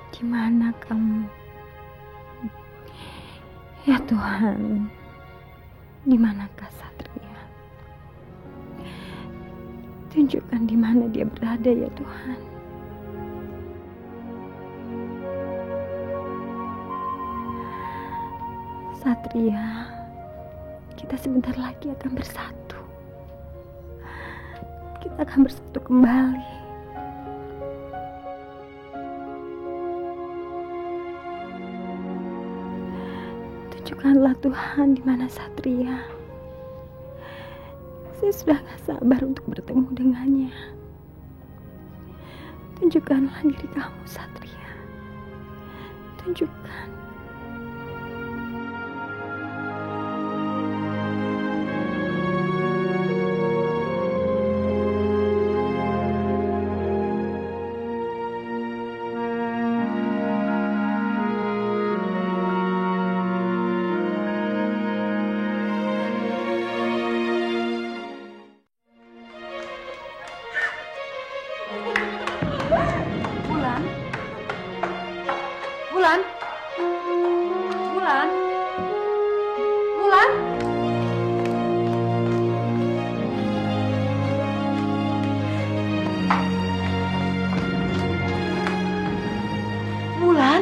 Di mana kamu? Ya Tuhan, di manakah Satria? Tunjukkan di mana dia berada ya Tuhan. Satria, kita sebentar lagi akan bersatu. Kita akan bersatu kembali. Tunjukkanlah Tuhan di mana Satria. Saya sudah gak sabar untuk bertemu dengannya. Tunjukkanlah diri kamu Satria. Tunjukkan. Wulan? Wulan? Wulan? Wulan?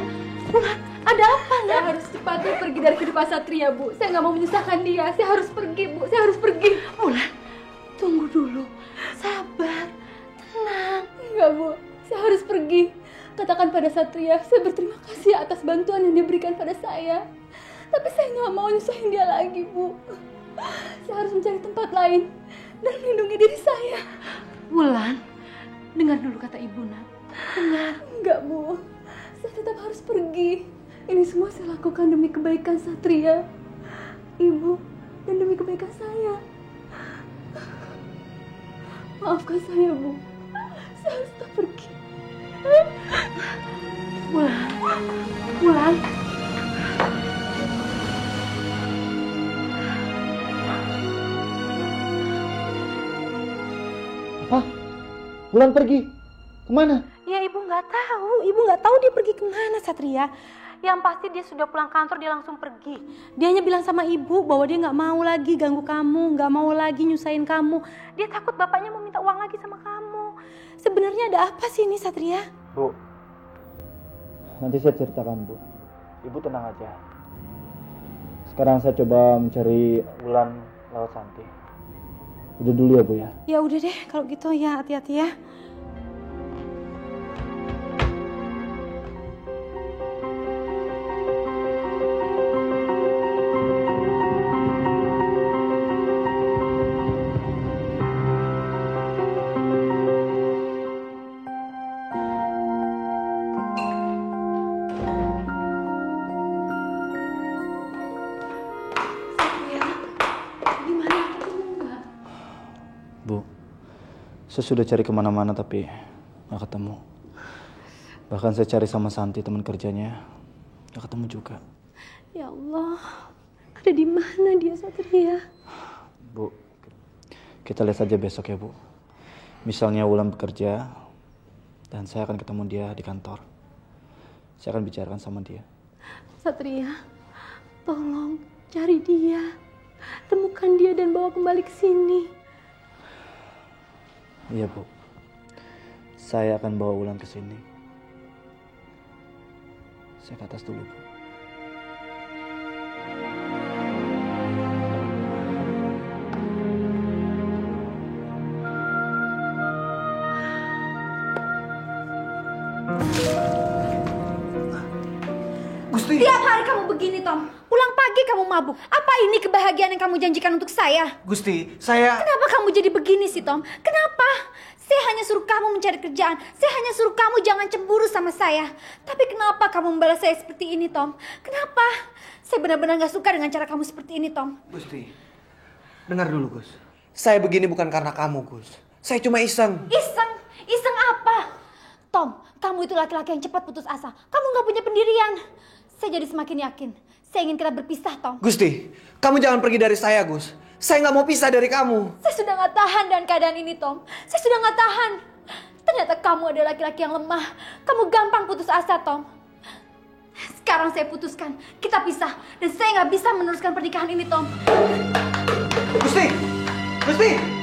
Wulan, ada apa, Nak? Saya harus cepatnya pergi dari kehidupan Satria, Bu. Saya nggak mau menyusahkan dia. Saya harus pergi, Bu. Saya harus pergi. Wulan, tunggu dulu. Sabar, tenang. Enggak, Bu. Saya harus pergi. Katakan pada Satria, saya berterima kasih atas bantuan yang dia berikan pada saya. Tapi saya nggak mau nyusahin dia lagi, Bu. Saya harus mencari tempat lain dan melindungi diri saya. Wulan, dengar dulu kata Ibu, Nak. Dengar. Enggak, Bu. Saya tetap harus pergi. Ini semua saya lakukan demi kebaikan Satria, Ibu, dan demi kebaikan saya. Maafkan saya, Bu. Saya harus tetap pergi. Wulan, Wulan. Apa? Wulan pergi? Kemana? Ya Ibu nggak tahu. Ibu nggak tahu dia pergi kemana, Satria. Yang pasti dia sudah pulang kantor, dia langsung pergi. Dia hanya bilang sama Ibu bahwa dia nggak mau lagi ganggu kamu, nggak mau lagi nyusahin kamu. Dia takut bapaknya mau minta uang lagi sama kamu. Sebenarnya ada apa sih ini, Satria? Bu, nanti saya ceritakan, Bu. Ibu tenang aja. Sekarang saya coba mencari Wulan lewat Santi. Udah dulu ya, Bu ya. Ya udah deh, kalau gitu ya hati-hati ya. Bu, saya sudah cari kemana-mana tapi nggak ketemu. Bahkan saya cari sama Santi teman kerjanya, nggak ketemu juga. Ya Allah, ada di mana dia, Satria? Bu, kita lihat saja besok ya, Bu. Misalnya Wulan bekerja dan saya akan ketemu dia di kantor. Saya akan bicarakan sama dia. Satria, tolong cari dia. Temukan dia dan bawa kembali ke sini. Iya, Bu. Saya akan bawa Wulan ke sini. Saya ke atas dulu, Bu. Gusti! Tiap hari kamu begini, Tom. Pulang pagi kamu mabuk. Apa ini kebahagiaan yang kamu janjikan untuk saya? Gusti, saya... Kenapa kamu jadi begini sih, Tom? Kenapa? Saya hanya suruh kamu mencari kerjaan. Saya hanya suruh kamu jangan cemburu sama saya. Tapi kenapa kamu membalas saya seperti ini, Tom? Kenapa? Saya benar-benar gak suka dengan cara kamu seperti ini, Tom. Gusti, dengar dulu, Gus. Saya begini bukan karena kamu, Gus. Saya cuma iseng. Iseng? Iseng apa? Tom, kamu itu laki-laki yang cepat putus asa. Kamu gak punya pendirian. Saya jadi semakin yakin. Saya ingin kita berpisah, Tom. Gusti, kamu jangan pergi dari saya, Gus. Saya nggak mau pisah dari kamu. Saya sudah gak tahan dengan keadaan ini, Tom. Saya sudah gak tahan. Ternyata kamu adalah laki-laki yang lemah. Kamu gampang putus asa, Tom. Sekarang saya putuskan, kita pisah. Dan saya nggak bisa meneruskan pernikahan ini, Tom. Gusti! Gusti!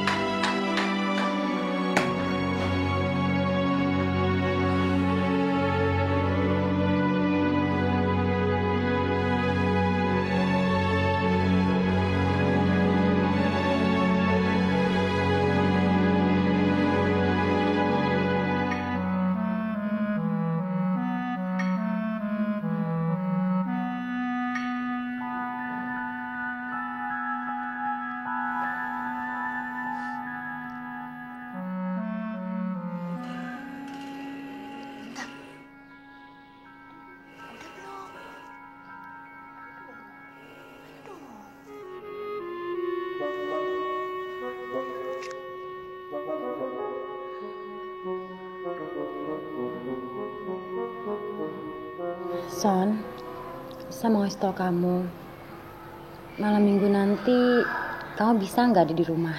Son, saya mau kasih tau kamu, malam minggu nanti kamu bisa nggak ada di rumah?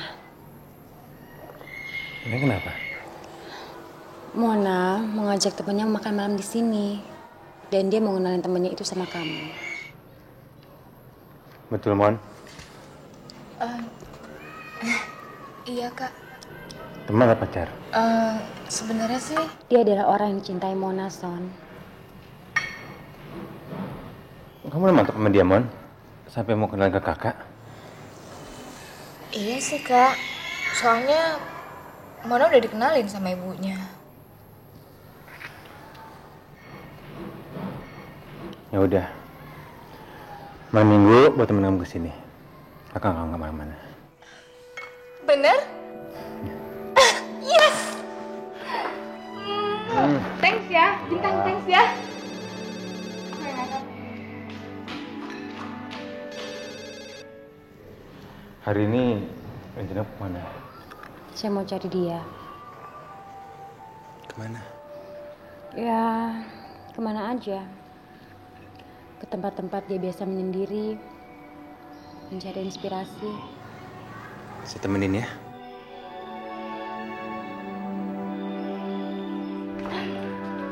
Ini kenapa? Mona mau ngajak temennya makan malam di sini, dan dia mau ngenalin temennya itu sama kamu. Betul, Mon? Iya kak. Teman atau pacar? Sebenarnya sih. Dia adalah orang yang dicintai Mona, Son. Kamu udah mantap sama dia, Mon? Sampai mau kenal ke kakak? Iya sih kak. Soalnya Mona udah dikenalin sama ibunya. Ya udah. Malam minggu buat temen kamu kesini. Kakak nggak kemana-mana. Bener? Yes! Thanks ya, Bintang, thanks ya. Hari ini rencana kemana? Saya mau cari dia. Kemana? Ya, kemana aja. Ke tempat-tempat dia biasa menyendiri, mencari inspirasi. Saya temenin ya.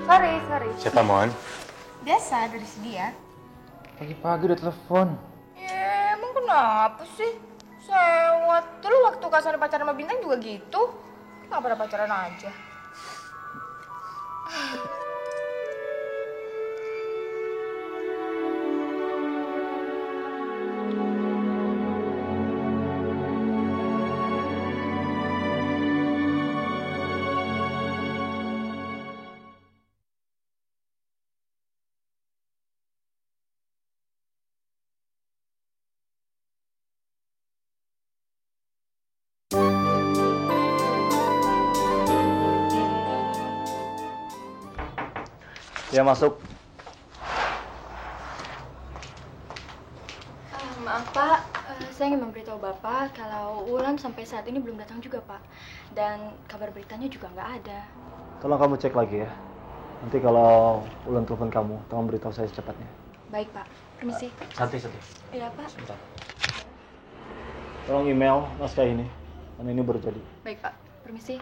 Sorry. Siapa, Mon? Biasa dari dia. Pagi-pagi udah telepon. Ya emang kenapa sih? Sewot. Dulu waktu Kak Sony pacaran sama Bintang juga gitu. Kenapa pada pacaran aja? Ya, masuk. Maaf Pak, saya ingin memberitahu Bapak kalau Wulan sampai saat ini belum datang juga Pak. Dan kabar beritanya juga nggak ada. Tolong kamu cek lagi ya. Nanti kalau Ulan telepon kamu, tolong beritahu saya secepatnya. Baik Pak, permisi. Santai. Iya Pak. Sebentar. Tolong email naskah ini, karena ini baru jadi. Baik Pak, permisi.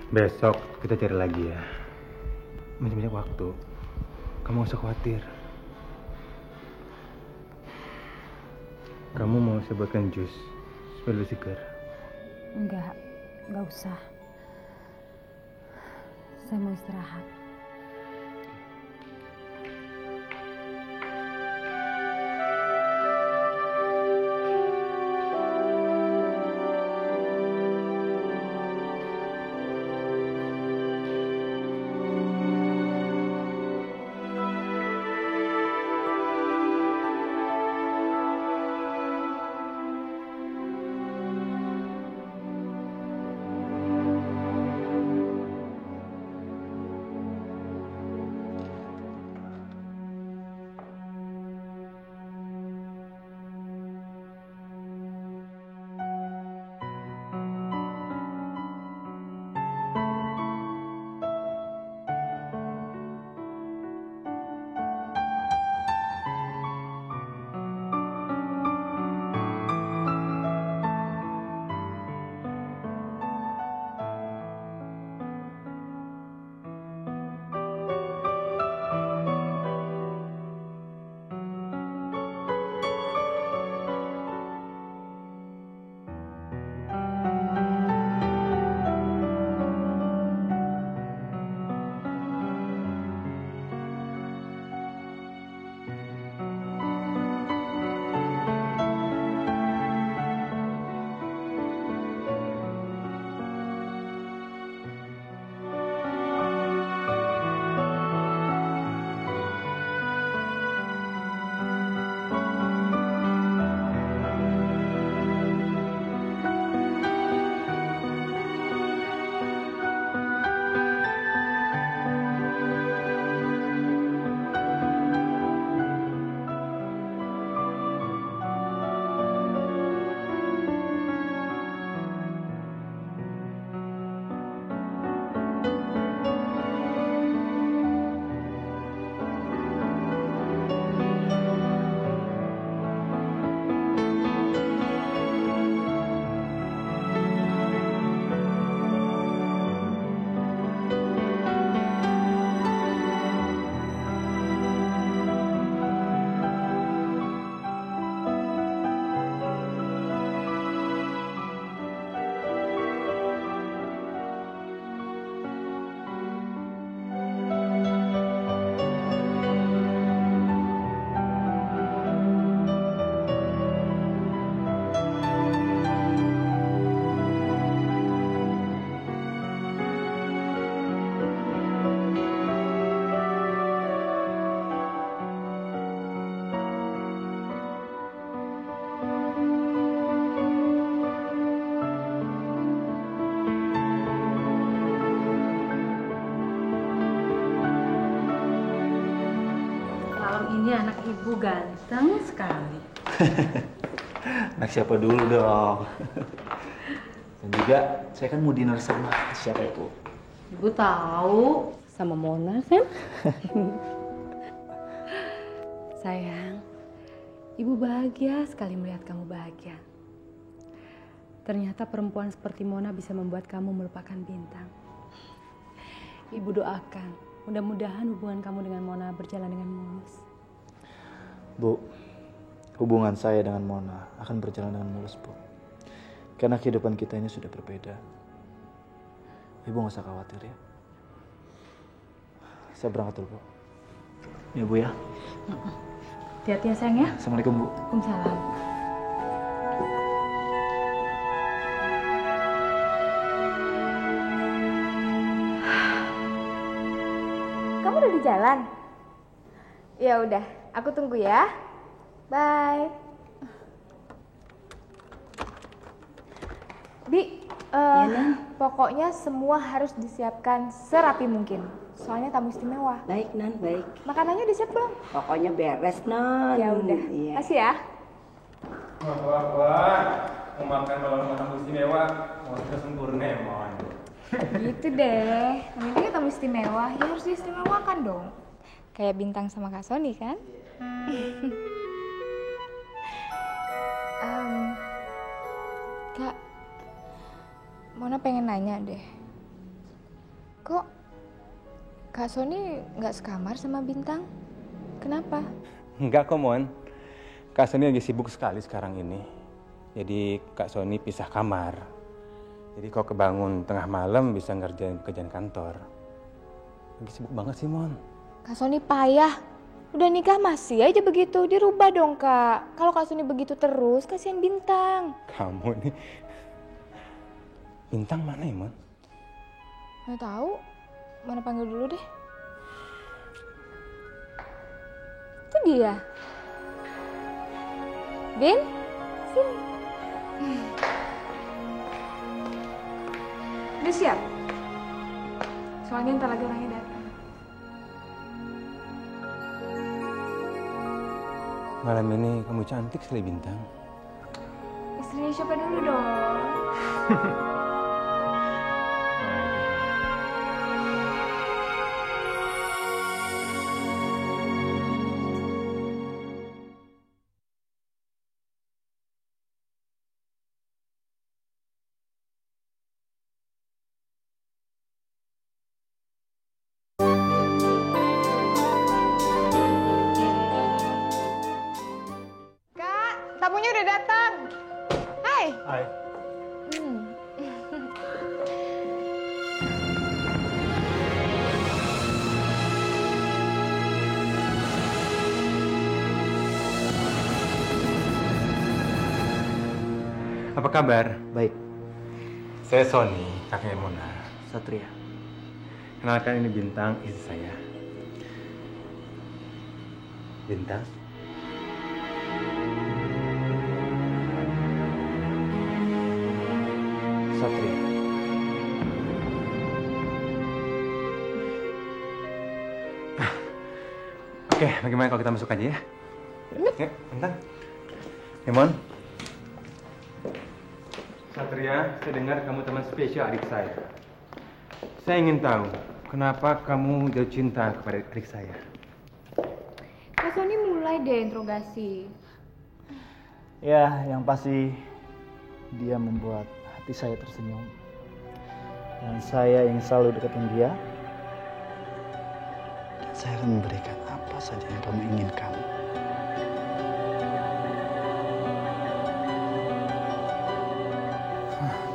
Besok kita cari lagi ya. Masih banyak waktu. Kamu gak usah khawatir. Kamu mau saya buatkan jus supaya lebih segar? Enggak usah. Saya mau istirahat. Ini anak ibu ganteng sekali. Anak siapa dulu dong? Dan juga saya kan mau dinner sama siapa itu? Ibu tahu sama Mona kan? Sayang, ibu bahagia sekali melihat kamu bahagia. Ternyata perempuan seperti Mona bisa membuat kamu melupakan Bintang. Ibu doakan, mudah-mudahan hubungan kamu dengan Mona berjalan dengan mulus. Bu, hubungan saya dengan Mona akan berjalan dengan mulus, Bu. Karena kehidupan kita ini sudah berbeda. Ibu nggak usah khawatir ya. Saya berangkat dulu, Bu. Ya, Bu ya. Hati-hati ya sayang ya. Assalamualaikum, Bu. Waalaikumsalam. Kamu udah di jalan? Ya udah, aku tunggu ya. Bye. Bi, pokoknya semua harus disiapkan serapi mungkin. Soalnya tamu istimewa. Baik, Nan, baik. Makanannya udah siap belum? Pokoknya beres, Nan. Ya udah. Iya. Kasih ya. Wah, mau makan malam tamu istimewa, mau sudah sempurna emang. Gitu deh. Namanya tamu istimewa, ya harus diistimewakan dong. Kayak Bintang sama Kak Sony kan? Kak, Mona pengen nanya deh. Kok Kak Sony nggak sekamar sama Bintang? Kenapa? Enggak kok, Mon. Kak Sony lagi sibuk sekali sekarang ini. Jadi Kak Sony pisah kamar. Jadi kalau kebangun tengah malam bisa ngerjain pekerjaan kantor. Lagi sibuk banget sih, Mon. Kak Sony payah. Udah nikah masih aja begitu. Dirubah dong, Kak. Kalau Kak Sony begitu terus, kasihan Bintang. Kamu nih. Bintang mana ya, Mon? Nggak tahu. Mana panggil dulu deh. Itu dia. Bin, sini. Udah siap? Soalnya ntar lagi orangnya datang. Malam ini kamu cantik sekali, Bintang. Istrinya siapa dulu dong? Tamunya udah datang. Hai. Hai. Apa kabar? Baik, Saya Sony, kakaknya Mona. Satria. Kenalkan ini Bintang, istri saya. Bintang? Satria. Oke, bagaimana kalau kita masuk aja ya? Ya, Bintang. Mon. Satria, saya dengar kamu teman spesial adik saya. Saya ingin tahu, kenapa kamu jatuh cinta kepada adik saya? Kak Sony mulai deh interogasi. Ya, yang pasti dia membuat hati saya tersenyum. Dan saya ingin selalu deketin dia. Dan saya akan memberikan apa saja yang kamu inginkan.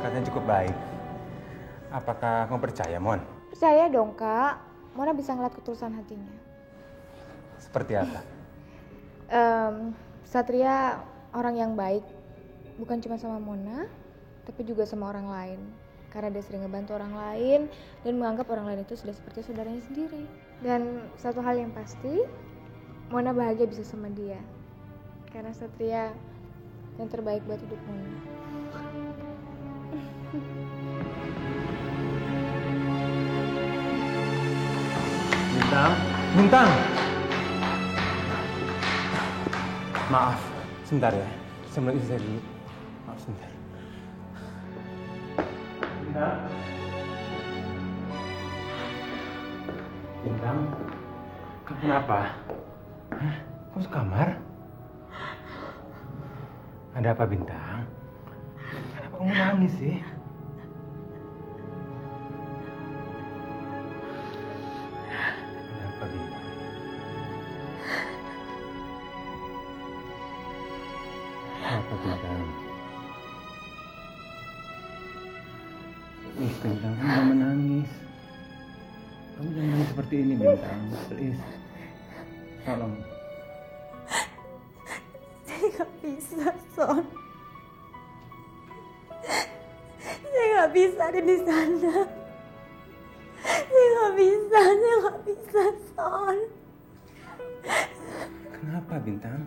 Katanya cukup baik. Apakah kamu percaya, Mon? Percaya dong, Kak. Mona bisa ngeliat ketulusan hatinya. Seperti apa? Satria orang yang baik. Bukan cuma sama Mona, tapi juga sama orang lain. Karena dia sering ngebantu orang lain dan menganggap orang lain itu sudah seperti saudaranya sendiri. Dan satu hal yang pasti, Mona bahagia bisa sama dia. Karena Satria yang terbaik buat hidup Mona. Bintang? Bintang! Maaf, sebentar ya. Saya mau istirahat dulu. Maaf sebentar. Bintang. Bintang, kamu kenapa? Hah? Kamu sekamar? Ada apa Bintang? Kenapa kamu nangis sih? Kenapa Bintang? Kenapa Bintang? Bintang, kamu jangan menangis. Kamu jangan nangis seperti ini Bintang, please. Tolong. Saya nggak bisa, Son. Saya nggak bisa ada di sana. Saya nggak bisa, Son. Kenapa Bintang?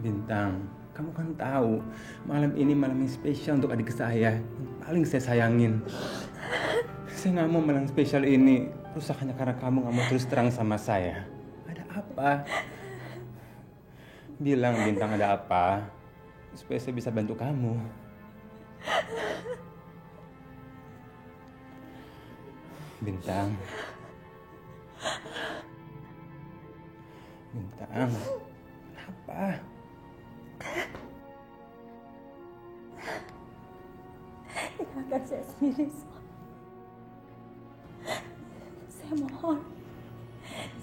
Bintang, kamu kan tahu malam ini malam yang spesial untuk adik saya yang paling saya sayangin. Saya nggak mau malam spesial ini rusak hanya karena kamu nggak mau terus terang sama saya. Ada apa? Bilang Bintang ada apa supaya saya bisa bantu kamu. Bintang. Bintang. Apa? Tinggalkan saya sendiri, Son. Saya mohon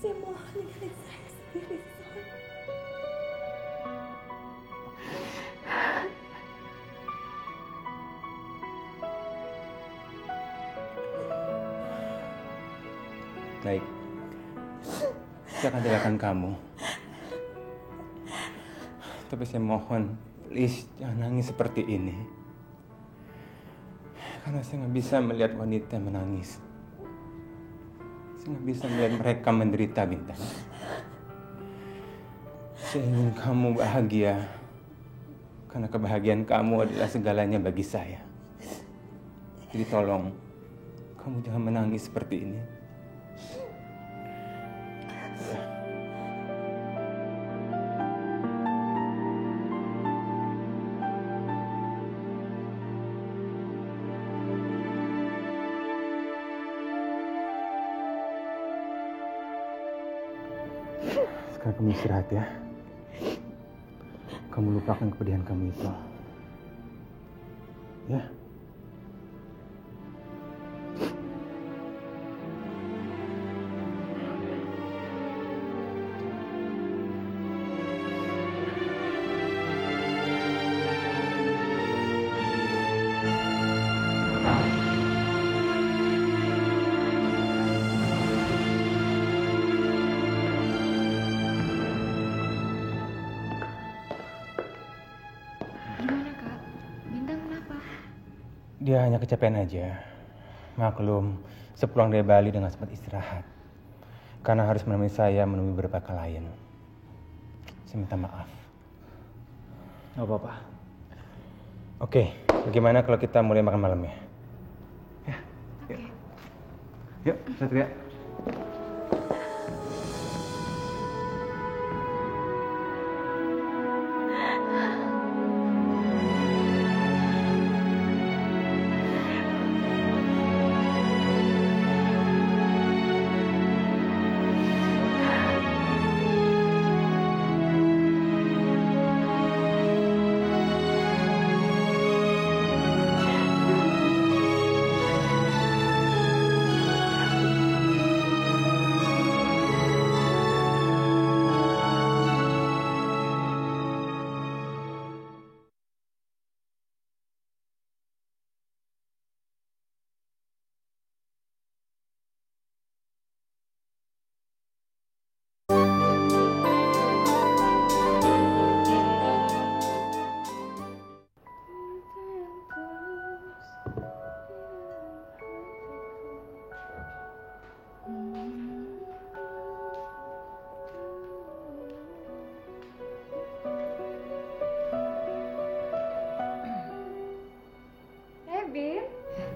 tinggalkan saya sendiri, Son. Baik. Saya akan tinggalkan kamu. Tapi saya mohon, please jangan nangis seperti ini. Karena saya nggak bisa melihat wanita menangis. Saya nggak bisa melihat mereka menderita, Bintang. Saya ingin kamu bahagia. Karena kebahagiaan kamu adalah segalanya bagi saya. Jadi tolong, kamu jangan menangis seperti ini. Sekarang kamu istirahat ya. Kamu lupakan kepedihan kamu itu. Ya. Dia hanya kecapean aja. Maklum, sepulang dari Bali dengan sempat istirahat. Karena harus menemui saya menemui beberapa klien. Saya minta maaf. Gak apa-apa. Oke, bagaimana kalau kita mulai makan malam ya? Ya, yuk. Yuk, Satria.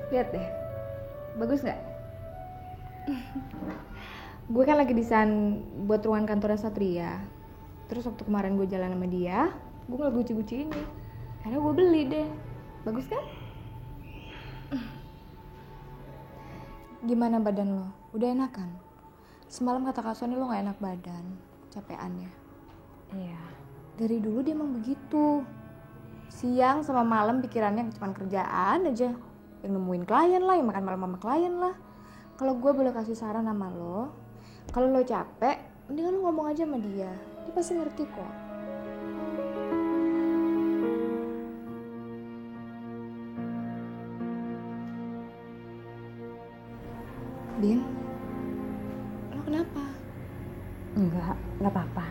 Lihat deh, bagus nggak? Gue kan lagi desain buat ruangan kantornya Satria. Terus waktu kemarin gue jalan sama dia, gue ngeliat guci-guci ini. Akhirnya gue beli deh. Bagus kan? Gimana badan lo? Udah enakan? Semalam kata Kak Sony lo gak enak badan, capeannya. Iya. Dari dulu dia emang begitu. Siang sama malam pikirannya cuma kerjaan aja. Yang nemuin klien lah, yang makan malam sama klien lah. Kalau gue boleh kasih saran sama lo, kalau lo capek, mendingan lo ngomong aja sama dia. Dia pasti ngerti kok. Bin, lo kenapa? Enggak apa-apa.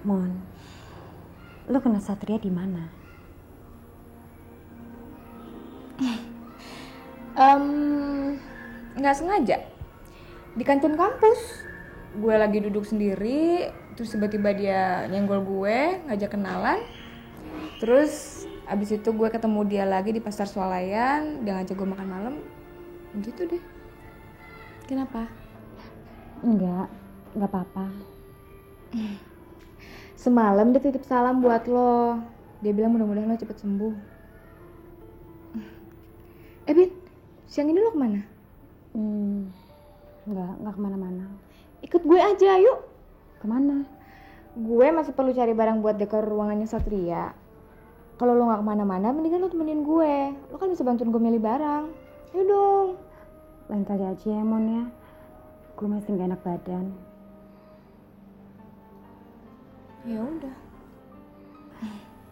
Mon, lo kenal Satria di mana? Nggak sengaja. Di kantin kampus. Gue lagi duduk sendiri, terus tiba-tiba dia nyenggol gue, ngajak kenalan. Terus abis itu gue ketemu dia lagi di pasar swalayan, dia ngajak gue makan malam. Gitu deh. Kenapa? Enggak apa-apa. Semalam dia titip salam buat lo. Dia bilang mudah-mudahan lo cepet sembuh. Bin, siang ini lo kemana? Enggak kemana-mana. Ikut gue aja, yuk. Kemana? Gue masih perlu cari barang buat dekor ruangannya Satria. Kalau lo gak kemana-mana, mendingan lo temenin gue. Lo kan bisa bantuin gue milih barang. Yuk dong. Lain kali aja ya, Mon ya. Gue masih gak enak badan. Ya udah.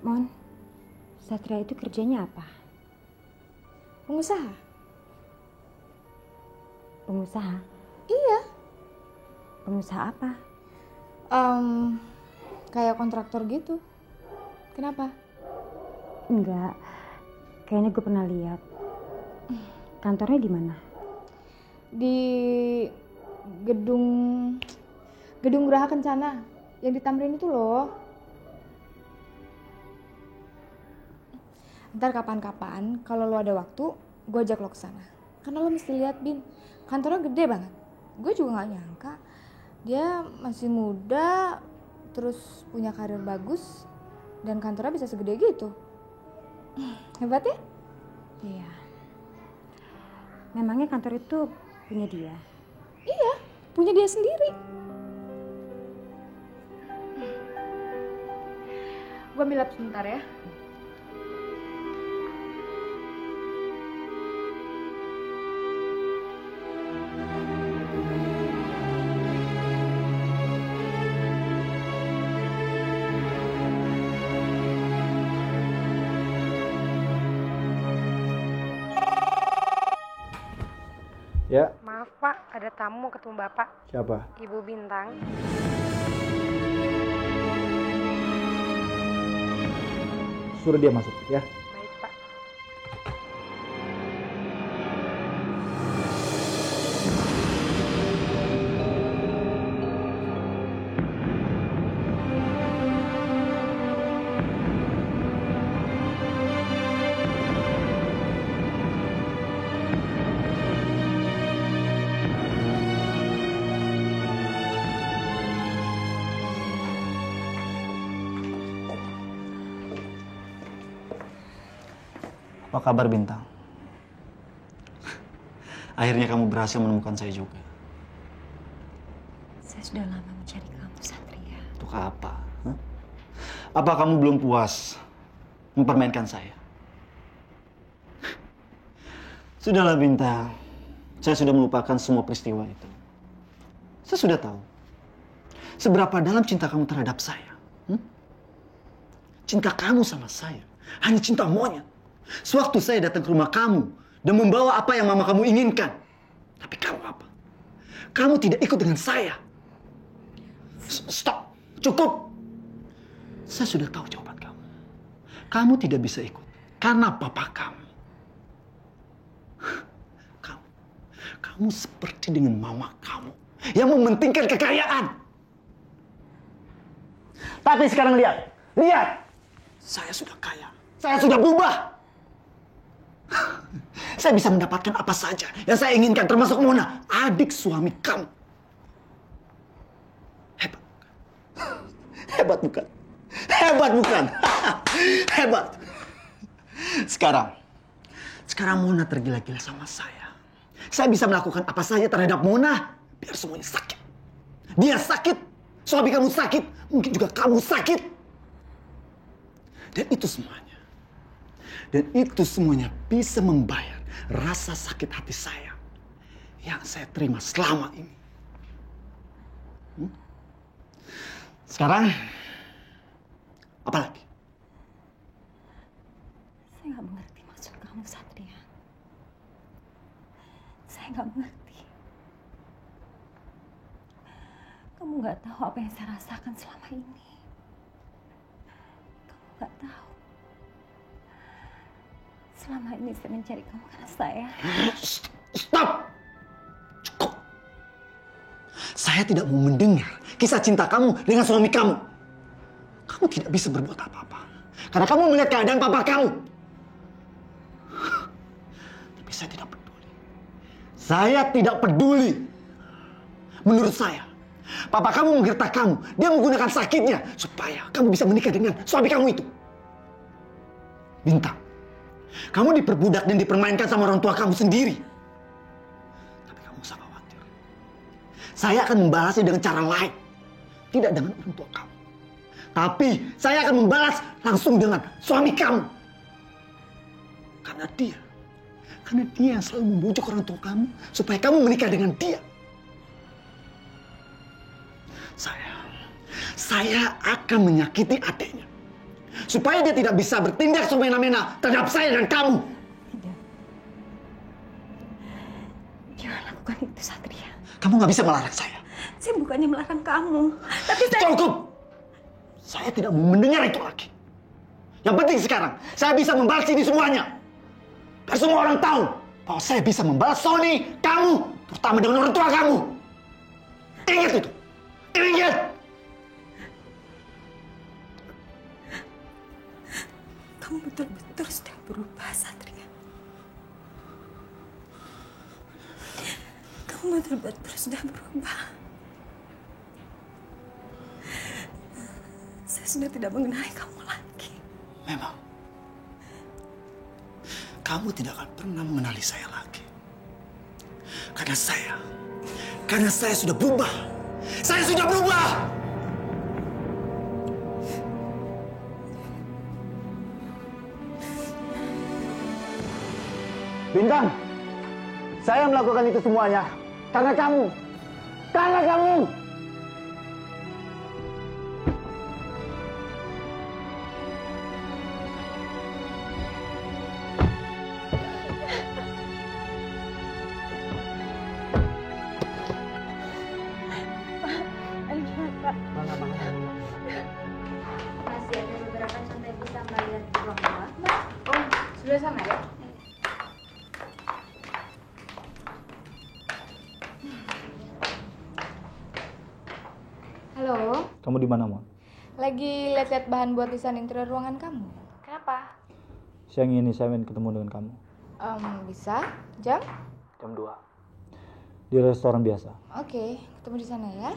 Mon, Satria itu kerjanya apa? Pengusaha? Pengusaha? Iya. Pengusaha apa? Kayak kontraktor gitu. Kenapa? Enggak. Kayaknya gue pernah lihat. Kantornya di mana? Di gedung Geraha Kencana yang di Tamrin itu loh. Ntar kapan-kapan kalau lo ada waktu, gue ajak lo ke sana. Karena lo mesti lihat, Bin, kantornya gede banget. Gue juga nggak nyangka dia masih muda, terus punya karir bagus, dan kantornya bisa segede gitu. Hebat ya? Iya. Memangnya kantor itu punya dia? Iya, punya dia sendiri. Gue ambil lap sebentar ya. Ya. Maaf Pak, ada tamu mau ketemu Bapak. Siapa? Ibu Bintang. Suruh dia masuk ya. Baik Pak. Apa kabar Bintang? Akhirnya kamu berhasil menemukan saya juga. Saya sudah lama mencari kamu, Satria. Untuk apa? Hah? Apa kamu belum puas mempermainkan saya? Sudahlah Bintang, saya sudah melupakan semua peristiwa itu. Saya sudah tahu seberapa dalam cinta kamu terhadap saya. Cinta kamu sama saya hanya cinta monyet. Sewaktu saya datang ke rumah kamu dan membawa apa yang mama kamu inginkan. Tapi kamu apa? Kamu tidak ikut dengan saya. Stop. Cukup. Saya sudah tahu jawaban kamu. Kamu tidak bisa ikut karena papa kamu. Kamu seperti dengan mama kamu yang mementingkan kekayaan. Tapi sekarang lihat. Saya sudah kaya. Saya sudah berubah. Saya bisa mendapatkan apa saja yang saya inginkan, termasuk Mona, adik suami kamu. Hebat. Hebat bukan? Hebat bukan? Hebat. Sekarang Mona tergila-gila sama saya. Saya bisa melakukan apa saja terhadap Mona, biar semuanya sakit. Dia sakit, suami kamu sakit, mungkin juga kamu sakit. Dan itu semuanya bisa membayar rasa sakit hati saya yang saya terima selama ini. Sekarang, apa lagi? Saya nggak mengerti maksud kamu, Satria. Saya nggak mengerti. Kamu nggak tahu apa yang saya rasakan selama ini. Kamu nggak tahu. Selama ini saya mencari kamu karena saya. Stop! Cukup. Saya tidak mau mendengar kisah cinta kamu dengan suami kamu. Kamu tidak bisa berbuat apa-apa. Karena kamu melihat keadaan papa kamu. Tapi saya tidak peduli. Saya tidak peduli. Menurut saya, papa kamu menggertak kamu. Dia menggunakan sakitnya supaya kamu bisa menikah dengan suami kamu itu. Bintang, kamu diperbudak dan dipermainkan sama orang tua kamu sendiri. Tapi kamu usah khawatir. Saya akan membalasnya dengan cara lain. Tidak dengan orang tua kamu. Tapi saya akan membalas langsung dengan suami kamu. Karena dia yang selalu membujuk orang tua kamu supaya kamu menikah dengan dia. Saya akan menyakiti adiknya. Supaya dia tidak bisa bertindak semena-mena terhadap saya dan kamu. Tidak. Jangan lakukan itu, Satria. Kamu nggak bisa melarang saya. Saya bukannya melarang kamu, tapi saya... Cukup! Saya tidak mau mendengar itu lagi. Yang penting sekarang, saya bisa membalas ini semuanya. Biar semua orang tahu bahwa saya bisa membalas Sony, kamu, terutama dengan orang tua kamu. Ingat itu. Ingat! Kamu betul-betul sudah berubah, Satria. Kamu betul-betul sudah berubah. Saya sudah tidak mengenali kamu lagi. Memang. Kamu tidak akan pernah mengenali saya lagi. Karena saya sudah berubah. Saya sudah berubah! Bintang, saya melakukan itu semuanya karena kamu. Karena kamu! Masih ada beberapa santai bisa melihat ruang bawah, Mbak. Oh, sudah sama ya? Halo, Kamu di mana, Mon? lagi lihat-lihat bahan buat desain interior ruangan kamu. Kenapa? Siang ini saya ingin ketemu dengan kamu. Bisa? Jam? Jam 2. Di restoran biasa. Oke, ketemu di sana ya.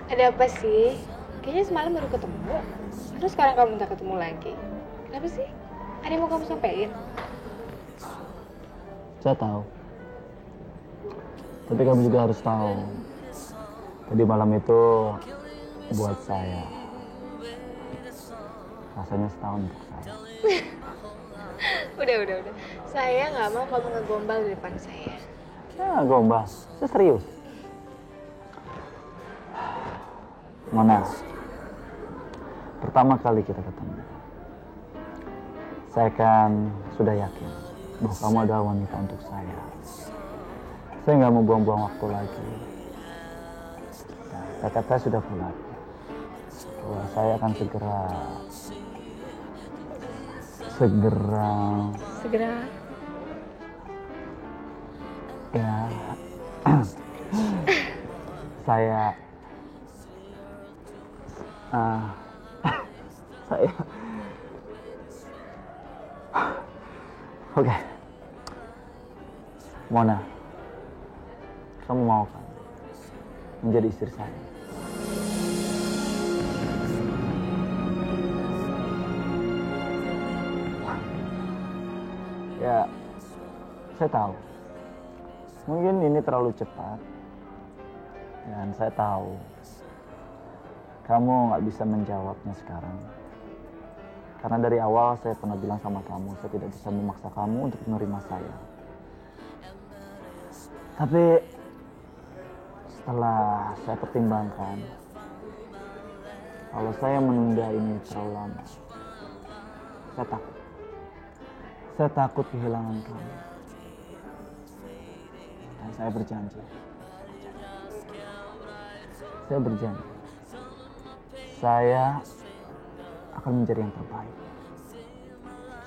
Ada apa sih? Kayaknya semalam baru ketemu. Terus sekarang kamu minta ketemu lagi. Kenapa sih? Ada yang mau kamu sampaikan? Saya tahu. Tapi kamu juga harus tahu. Tadi malam itu buat saya. Rasanya setahun untuk saya. Udah. Saya nggak mau kamu ngegombal di depan saya. Ya, gombal. Saya serius. Mona, pertama kali kita ketemu, saya kan sudah yakin bahwa kamu adalah wanita untuk saya. Saya nggak mau buang-buang waktu lagi. Nah, kakak saya sudah bulat. Bahwa saya akan segera ya saya oke. Mona, kamu mau kan menjadi istri saya? Ya, saya tahu. Mungkin ini terlalu cepat. Dan saya tahu kamu nggak bisa menjawabnya sekarang. Karena dari awal saya pernah bilang sama kamu, saya tidak bisa memaksa kamu untuk menerima saya. Tapi setelah saya pertimbangkan, kalau saya menunda ini terlalu lama, saya takut kehilangan kamu. Dan saya berjanji, saya akan menjadi yang terbaik.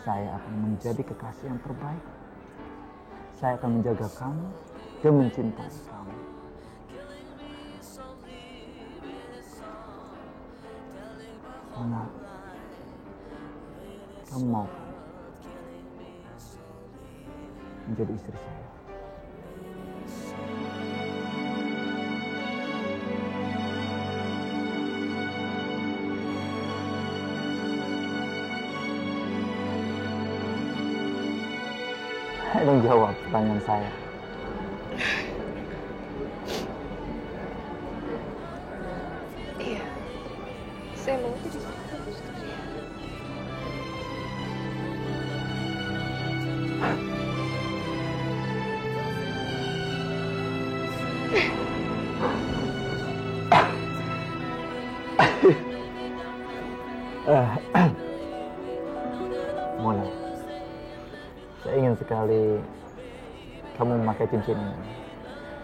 Saya akan menjadi kekasih yang terbaik. Saya akan menjaga kamu dan mencintai kamu. Mona, kamu mau kan menjadi istri saya? Ayo jawab pertanyaan saya. Iya, saya mau jadi istri kamu sekali. Mona, saya ingin sekali kamu memakai cincin ini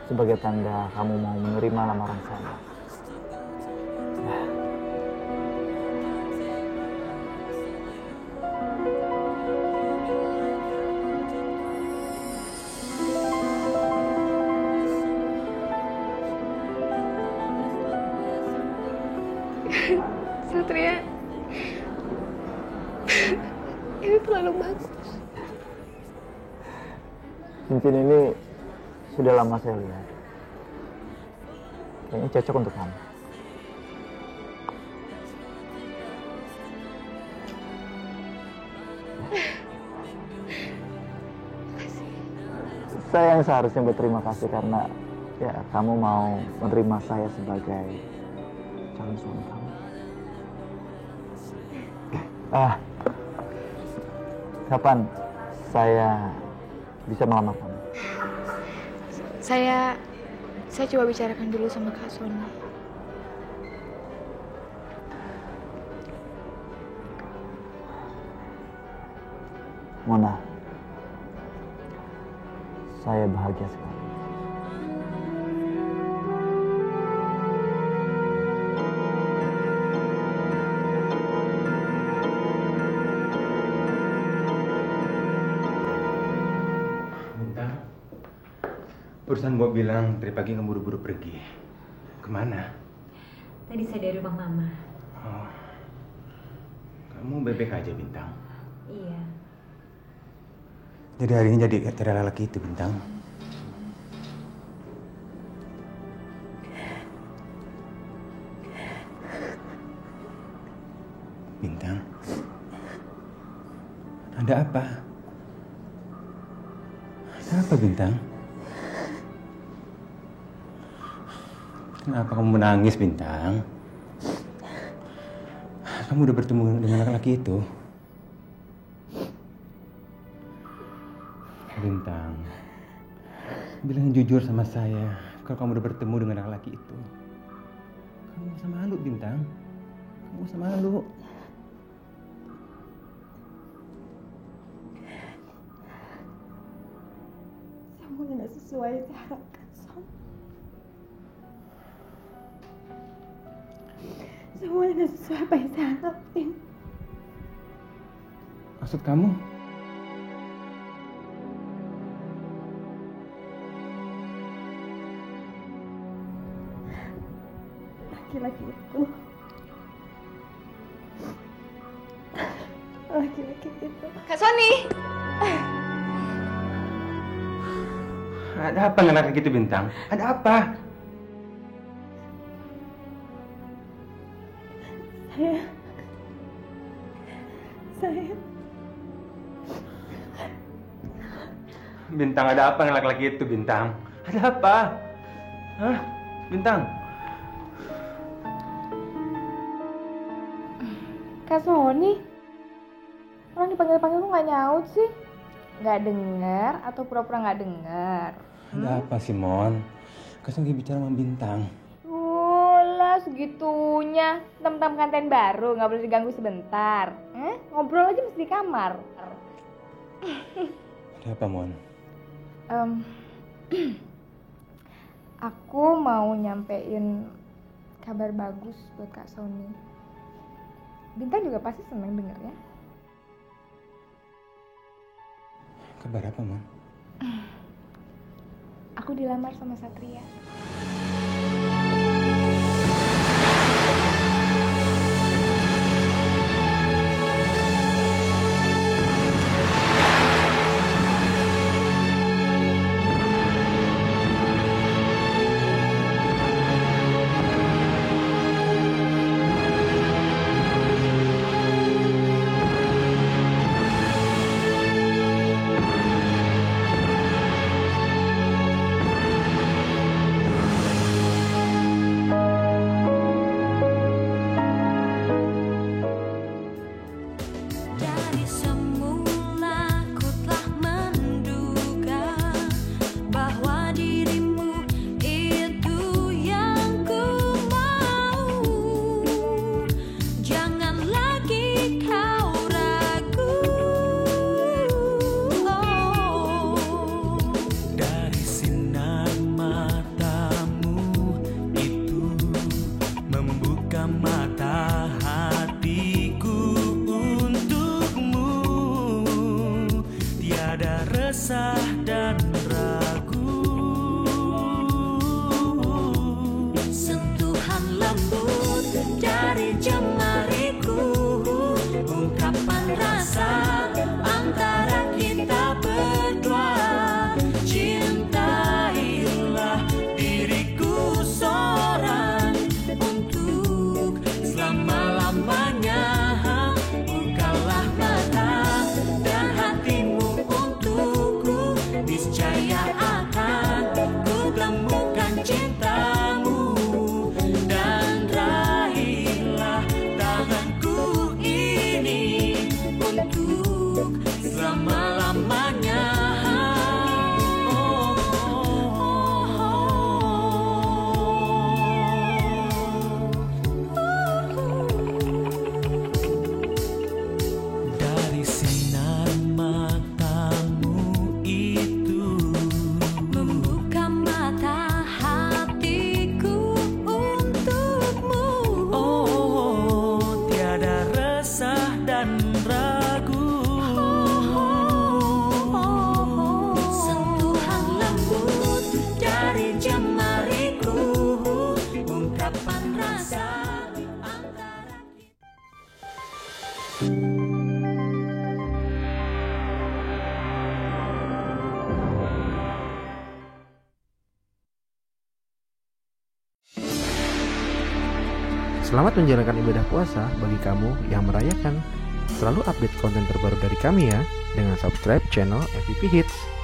sebagai tanda kamu mau menerima lamaran saya. Satria, ini terlalu bagus. Cincin ini sudah lama saya lihat. Kayaknya cocok untuk kamu. Saya yang seharusnya berterima kasih karena ya kamu mau menerima saya sebagai calon suami kamu. Kapan saya bisa melamar kamu? Saya coba bicarakan dulu sama Kak Sony. Mona, saya bahagia sekali. Barusan Mbok bilang tadi pagi kamu buru-buru pergi. Kemana? Tadi saya dari rumah Mama. Oh, kamu baik-baik aja, Bintang? Iya. Jadi hari ini jadi cari lelaki itu, Bintang? Bintang? Ada apa? Ada apa, Bintang? Kenapa kamu menangis, Bintang? Kamu udah bertemu dengan laki-laki itu? Bintang, bilang jujur sama saya kalau kamu udah bertemu dengan laki-laki itu. Kamu gak usah malu, Bintang. Kamu gak usah malu. sesuai yang saya harapkan, Son. Semuanya gak sesuai apa yang saya harapin. Maksud kamu? Laki-laki itu Kak Sony! Ada apa ngelak gitu, Bintang? Ada apa? Saya Bintang, ada apa ngelak lagi itu, Bintang? Ada apa? Hah? Bintang? Kak Sony, orang dipanggil-panggil kok nggak nyaut sih? Nggak dengar atau pura-pura nggak dengar? Ada apa sih, Mon? Kasih lagi bicara sama Bintang. Lah segitunya, teman-teman kantin baru nggak boleh diganggu sebentar. Ngobrol aja mesti di kamar. Ada apa, Mon? Aku mau nyampein kabar bagus buat Kak Sony. Bintang juga pasti seneng dengernya. Kabar apa, Mon? Aku dilamar sama Satria. resah dan ragu. Sentuhan lembut dari jemariku, ungkapan rasa antara kita berdua. Cintailah diriku seorang untuk selama-lamanya. Bukalah mata dan hatimu untukku, niscaya akan ku temukan cintamu. Dan raihlah tanganku ini untuk selama-lamanya. Dari sinar matamu itu membuka mata hatiku untukmu. Oh, tiada resah dan ragu. Sentuhan lembut dari jemariku, ungkapan rasa antara kita. Selamat menjalankan ibadah puasa bagi kamu yang merayakan. Selalu update konten terbaru dari kami ya, dengan subscribe channel MVP Hits.